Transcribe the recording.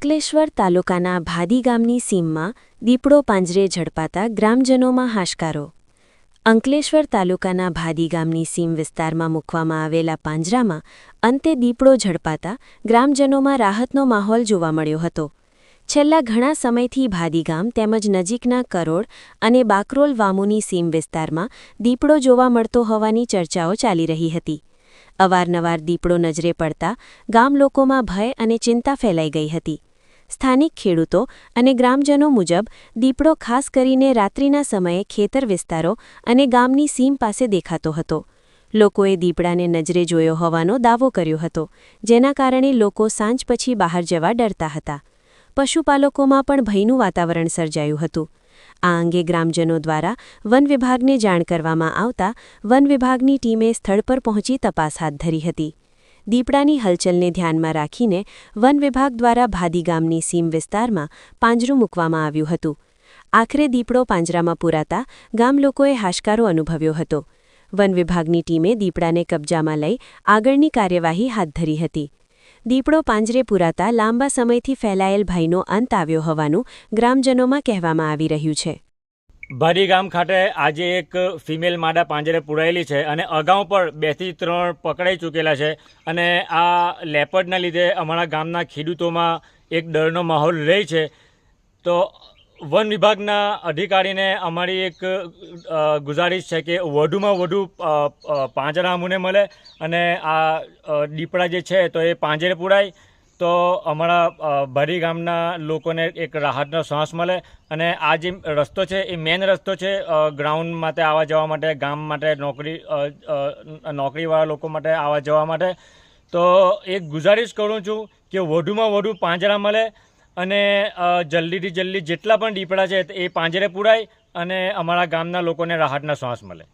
અંકલેશ્વર તાલુકાના ભાદી ગામની સીમમાં દીપડો પાંજરે ઝડપાતા ગ્રામજનોમાં હાશકારો। અંકલેશ્વર તાલુકાના ભાદી ગામની સીમ વિસ્તારમાં મૂકવામાં આવેલા પાંજરામાં અંતે દીપડો ઝડપાતા ગ્રામજનોમાં રાહતનો માહોલ જોવા મળ્યો હતો। છેલ્લા ઘણા સમયથી ભાદી ગામ તેમજ નજીકના કરોડ અને બાકરોલ વામુની સીમ વિસ્તારમાં દીપડો જોવા મળતો હોવાની ચર્ચાઓ ચાલી રહી હતી। અવારનવાર દીપડો નજરે પડતા ગામ લોકોમાં ભય અને ચિંતા ફેલાઈ ગઈ હતી। સ્થાનિક ખેડૂતો અને ગ્રામજનો મુજબ દીપડો ખાસ કરીને રાત્રિના સમયે ખેતર વિસ્તારો અને ગામની સીમ પાસે દેખાતો હતો। લોકોએ દીપડાને નજરે જોયો હોવાનો દાવો કર્યો હતો, જેના કારણે લોકો સાંજ પછી બહાર જવા ડરતા હતા। પશુપાલકોમાં પણ ભયનું વાતાવરણ સર્જાયું હતું। આ અંગે ગ્રામજનો દ્વારા વન વિભાગને જાણ કરવામાં આવતા વન વિભાગની ટીમે સ્થળ પર પહોંચી તપાસ હાથ ધરી હતી। દીપડાની હલચલને ધ્યાનમાં રાખીને વન વિભાગ દ્વારા ભાદી ગામની સીમ વિસ્તારમાં પાંજરું મૂકવામાં આવ્યું હતું। આખરે દીપડો પાંજરામાં પૂરાતા ગામ લોકોએ હાશકારો અનુભવ્યો હતો। વન વિભાગની ટીમે દીપડાને કબજામાં લઈ આગળની કાર્યવાહી હાથ ધરી હતી। દીપડો પાંજરે પૂરાતા લાંબા સમયથી ફેલાયેલ ભયનો અંત આવ્યો હોવાનું ગ્રામજનોમાં કહેવામાં આવી રહ્યું છે। ભાદી ગામ ખાતે આજે એક ફિમેલ માદા પાંજરે પુરાયેલી છે અને અગાઉ પણ 2 થી 3 પકડાઈ ચૂકેલા છે અને આ લેપર્ડના લીધે અમારા ગામના ખેડૂતોમાં એક ડરનો માહોલ રહે છે। તો વન વિભાગના અધિકારીને અમારી એક ગુજારિશ છે કે વધુમાં વધુ પાંજરા અમને મળે અને આ દીપડા જે છે તો એ પાંજરે પુરાય તો અમારા ભાદી ગામના લોકોને એક રાહતનો શ્વાસ મળે। અને આ જે રસ્તો છે એ મેન રસ્તો છે ગ્રાઉન્ડ માટે આવવા જવા માટે, ગામ માટે નોકરીવાળા લોકો માટે આવવા જવા માટે। તો એક ગુજારિશ કરું છું કે વધુમાં વધુ પાંજરા મળે અને જલ્દીથી જલ્દી જેટલા પણ દીપડા છે એ પાંજરે પુરાય અને અમારા ગામના લોકોને રાહતના શ્વાસ મળે।